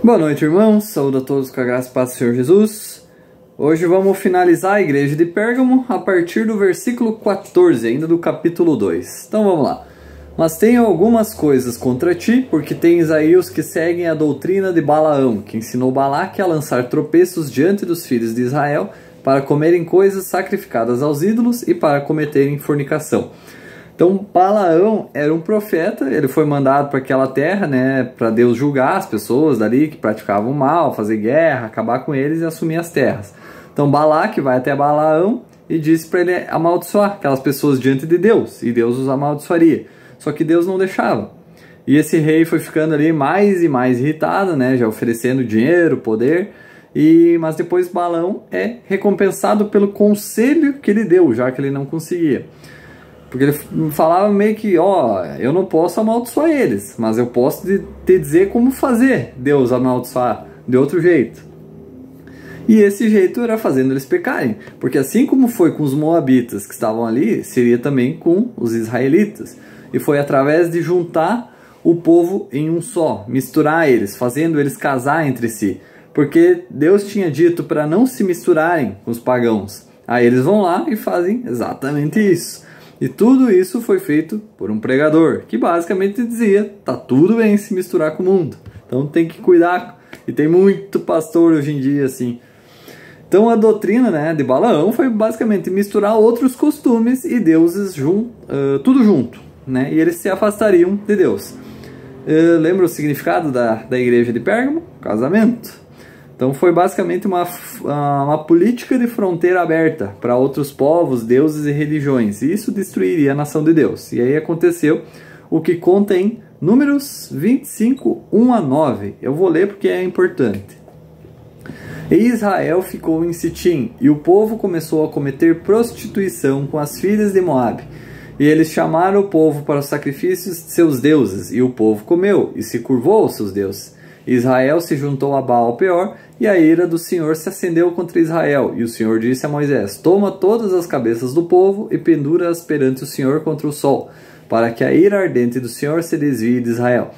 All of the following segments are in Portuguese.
Boa noite, irmãos. Saúde a todos com a graça e paz do Senhor Jesus. Hoje vamos finalizar a igreja de Pérgamo a partir do versículo 14, ainda do capítulo 2. Então vamos lá. Mas tenho algumas coisas contra ti, porque tens aí os que seguem a doutrina de Balaão, que ensinou Balaque a lançar tropeços diante dos filhos de Israel, para comerem coisas sacrificadas aos ídolos e para cometerem fornicação. Então Balaão era um profeta, ele foi mandado para aquela terra, né, para Deus julgar as pessoas dali que praticavam mal, fazer guerra, acabar com eles e assumir as terras. Então Balaque vai até Balaão e disse para ele amaldiçoar aquelas pessoas diante de Deus, e Deus os amaldiçoaria. Só que Deus não deixava. E esse rei foi ficando ali mais e mais irritado, né, já oferecendo dinheiro, poder, mas depois Balaão é recompensado pelo conselho que ele deu, já que ele não conseguia. Porque ele falava meio que, eu não posso amaldiçoar eles, mas eu posso te dizer como fazer Deus amaldiçoar de outro jeito. E esse jeito era fazendo eles pecarem, porque assim como foi com os moabitas que estavam ali, seria também com os israelitas. E foi através de juntar o povo em um só, misturar eles, fazendo eles casar entre si. Porque Deus tinha dito para não se misturarem com os pagãos. Aí eles vão lá e fazem exatamente isso. E tudo isso foi feito por um pregador, que basicamente dizia, tá tudo bem se misturar com o mundo, então tem que cuidar, e tem muito pastor hoje em dia assim. Então a doutrina, né, de Balaão foi basicamente misturar outros costumes e deuses tudo junto, né, e eles se afastariam de Deus. Lembra o significado da igreja de Pérgamo? Casamento. Então foi basicamente uma política de fronteira aberta para outros povos, deuses e religiões. E isso destruiria a nação de Deus. E aí aconteceu o que conta em Números 25, 1 a 9. Eu vou ler porque é importante. E Israel ficou em Sitim, e o povo começou a cometer prostituição com as filhas de Moabe. E eles chamaram o povo para os sacrifícios de seus deuses, e o povo comeu, e se curvou aos seus deuses. Israel se juntou a Baal-peor, e a ira do Senhor se acendeu contra Israel. E o Senhor disse a Moisés, toma todas as cabeças do povo e pendura-as perante o Senhor contra o sol, para que a ira ardente do Senhor se desvie de Israel.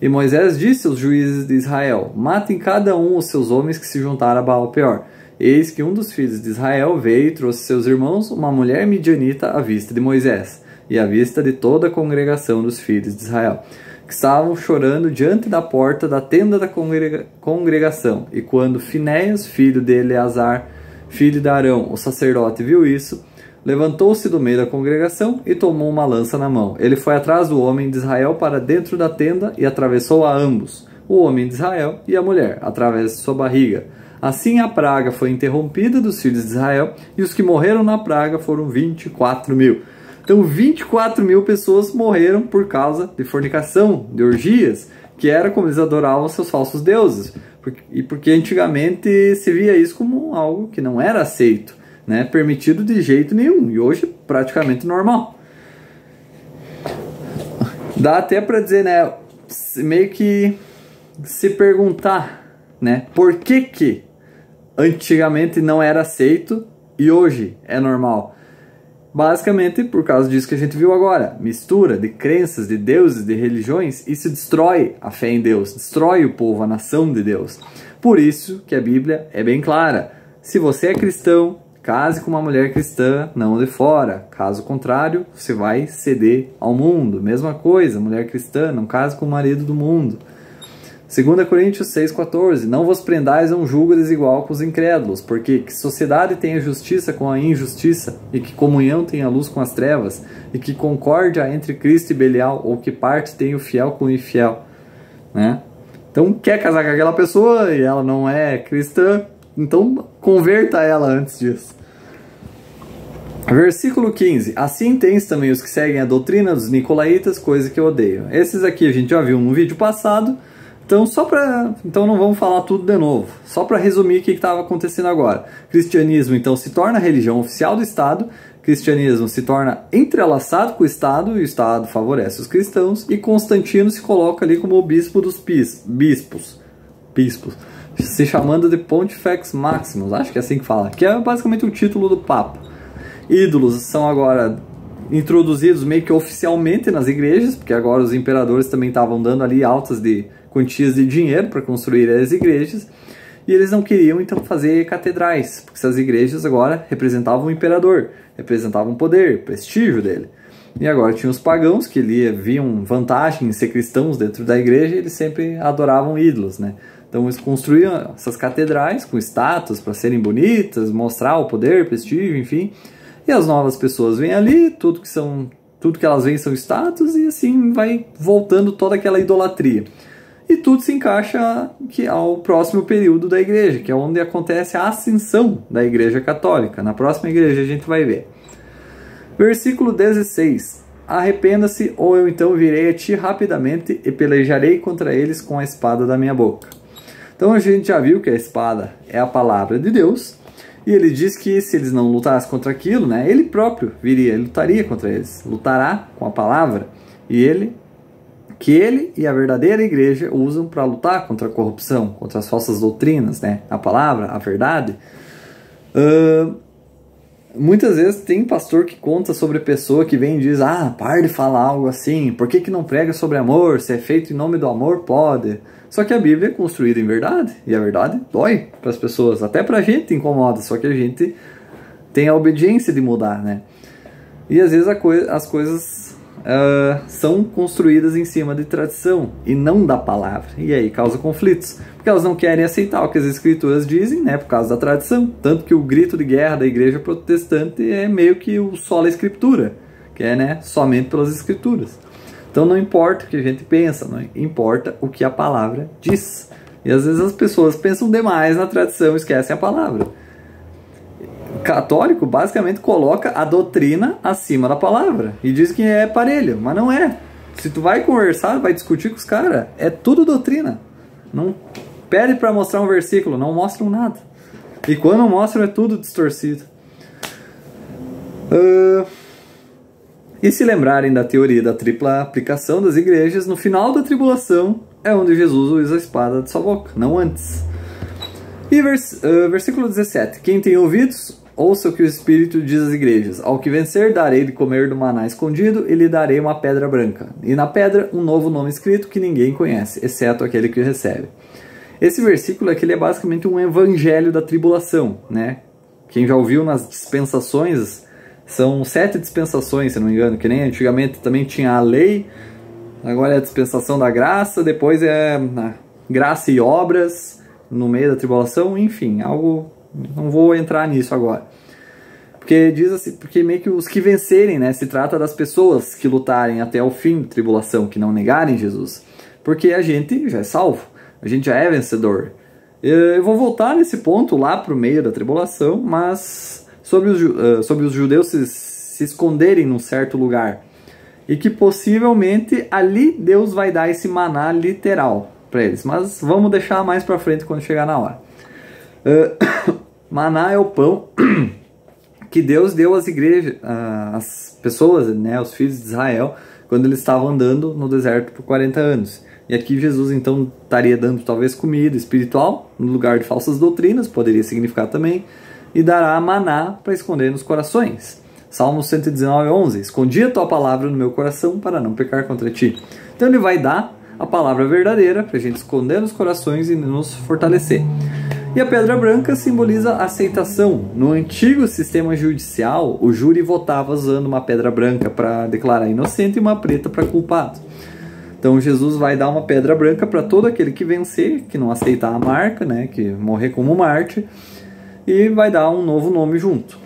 E Moisés disse aos juízes de Israel, matem cada um os seus homens que se juntaram a Baal-peor. Eis que um dos filhos de Israel veio e trouxe seus irmãos uma mulher midianita à vista de Moisés, e à vista de toda a congregação dos filhos de Israel, que estavam chorando diante da porta da tenda da congregação. E quando Finéias, filho de Eleazar, filho de Arão, o sacerdote, viu isso, levantou-se do meio da congregação e tomou uma lança na mão. Ele foi atrás do homem de Israel para dentro da tenda e atravessou a ambos, o homem de Israel e a mulher, através de sua barriga. Assim a praga foi interrompida dos filhos de Israel, e os que morreram na praga foram 24 mil. Então 24 mil pessoas morreram por causa de fornicação, de orgias, que era como eles adoravam seus falsos deuses. E porque antigamente se via isso como algo que não era aceito, né? Permitido de jeito nenhum, e hoje praticamente normal. Dá até para dizer, né, meio que se perguntar, né, por que antigamente não era aceito e hoje é normal. Basicamente por causa disso que a gente viu agora, mistura de crenças, de deuses, de religiões, isso destrói a fé em Deus, destrói o povo, a nação de Deus. Por isso que a Bíblia é bem clara, se você é cristão, case com uma mulher cristã, não de fora, caso contrário, você vai ceder ao mundo. Mesma coisa, mulher cristã, não case com o marido do mundo. 2 Coríntios 6,14, não vos prendais a um jugo desigual com os incrédulos, porque que sociedade tem a justiça com a injustiça, e que comunhão tem a luz com as trevas, e que concórdia entre Cristo e Belial, ou que parte tem o fiel com o infiel, né? Então quer casar com aquela pessoa e ela não é cristã, então converta ela antes disso. Versículo 15, assim tens também os que seguem a doutrina dos nicolaítas, coisa que eu odeio. Esses aqui a gente já viu no vídeo passado. Então não vamos falar tudo de novo, só para resumir o que estava acontecendo agora. Cristianismo então se torna a religião oficial do Estado, cristianismo se torna entrelaçado com o Estado, e o Estado favorece os cristãos, e Constantino se coloca ali como o bispo dos bispos, se chamando de Pontifex Maximus, acho que é assim que fala, que é basicamente o título do Papa. Ídolos são agora introduzidos meio que oficialmente nas igrejas, porque agora os imperadores também estavam dando ali altas de quantias de dinheiro para construir as igrejas, e eles não queriam então fazer catedrais, porque essas igrejas agora representavam o imperador, representavam o poder, o prestígio dele. E agora tinha os pagãos que viam vantagem em ser cristãos dentro da igreja, e eles sempre adoravam ídolos, né? Então eles construíam essas catedrais com estátuas para serem bonitas, mostrar o poder, prestígio, enfim. E as novas pessoas vêm ali, tudo que elas veem são estátuas, e assim vai voltando toda aquela idolatria. E tudo se encaixa ao próximo período da igreja, que é onde acontece a ascensão da igreja católica. Na próxima igreja a gente vai ver. Versículo 16. Arrependa-se, ou eu então virei a ti rapidamente e pelejarei contra eles com a espada da minha boca. Então a gente já viu que a espada é a palavra de Deus, e ele diz que se eles não lutassem contra aquilo, né, ele próprio ele lutaria contra eles, lutará com a palavra, e ele e a verdadeira igreja usam para lutar contra a corrupção, contra as falsas doutrinas, né, a palavra, a verdade. Muitas vezes tem pastor que conta sobre pessoa que vem e diz: para de falar algo assim, por que não prega sobre amor? Se é feito em nome do amor, pode. Só que a Bíblia é construída em verdade, e a verdade dói para as pessoas, até para a gente incomoda, só que a gente tem a obediência de mudar, né? E às vezes as coisas são construídas em cima de tradição e não da palavra, e aí causa conflitos, porque elas não querem aceitar o que as escrituras dizem, né, por causa da tradição. Tanto que o grito de guerra da igreja protestante é meio que o sola escritura, que é, né, somente pelas escrituras. Então não importa o que a gente pensa, não importa o que a palavra diz. E às vezes as pessoas pensam demais na tradição e esquecem a palavra. O católico basicamente coloca a doutrina acima da palavra e diz que é parelho, mas não é. Se tu vai conversar, vai discutir com os caras, é tudo doutrina. Não pede para mostrar um versículo, não mostram nada. E quando mostram é tudo distorcido. E se lembrarem da teoria da tripla aplicação das igrejas, no final da tribulação é onde Jesus usa a espada de sua boca, não antes. E versículo 17. Quem tem ouvidos, ouça o que o Espírito diz às igrejas. Ao que vencer, darei de comer do maná escondido e lhe darei uma pedra branca. E na pedra, um novo nome escrito que ninguém conhece, exceto aquele que o recebe. Esse versículo aqui é basicamente um evangelho da tribulação, né? Quem já ouviu nas dispensações, são 7 dispensações, se não me engano, que nem antigamente também tinha a lei, agora é a dispensação da graça, depois é a graça e obras no meio da tribulação, enfim, algo, não vou entrar nisso agora. Porque diz assim, porque meio que os que vencerem, né, se trata das pessoas que lutarem até o fim da tribulação, que não negarem Jesus, porque a gente já é salvo, a gente já é vencedor. Eu vou voltar nesse ponto lá para o meio da tribulação, mas sobre os judeus se esconderem num certo lugar, e que possivelmente ali Deus vai dar esse maná literal para eles, mas vamos deixar mais para frente quando chegar na hora. Maná é o pão que Deus deu às igrejas, às pessoas, né, os filhos de Israel, quando eles estavam andando no deserto por 40 anos. E aqui Jesus então estaria dando talvez comida espiritual no lugar de falsas doutrinas, poderia significar também, e dará maná para esconder nos corações. Salmo 119:11. Escondi a tua palavra no meu coração para não pecar contra ti. Então ele vai dar a palavra verdadeira para a gente esconder nos corações e nos fortalecer. E a pedra branca simboliza a aceitação. No antigo sistema judicial, o júri votava usando uma pedra branca para declarar inocente e uma preta para culpado. Então Jesus vai dar uma pedra branca para todo aquele que vencer, que não aceitar a marca, né, que morrer como mártir, e vai dar um novo nome junto.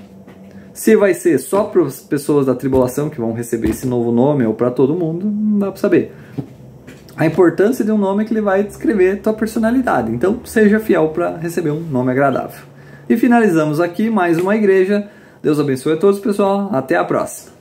Se vai ser só para as pessoas da tribulação que vão receber esse novo nome ou para todo mundo, não dá para saber. A importância de um nome é que ele vai descrever a tua personalidade. Então seja fiel para receber um nome agradável. E finalizamos aqui mais uma igreja. Deus abençoe a todos, pessoal. Até a próxima.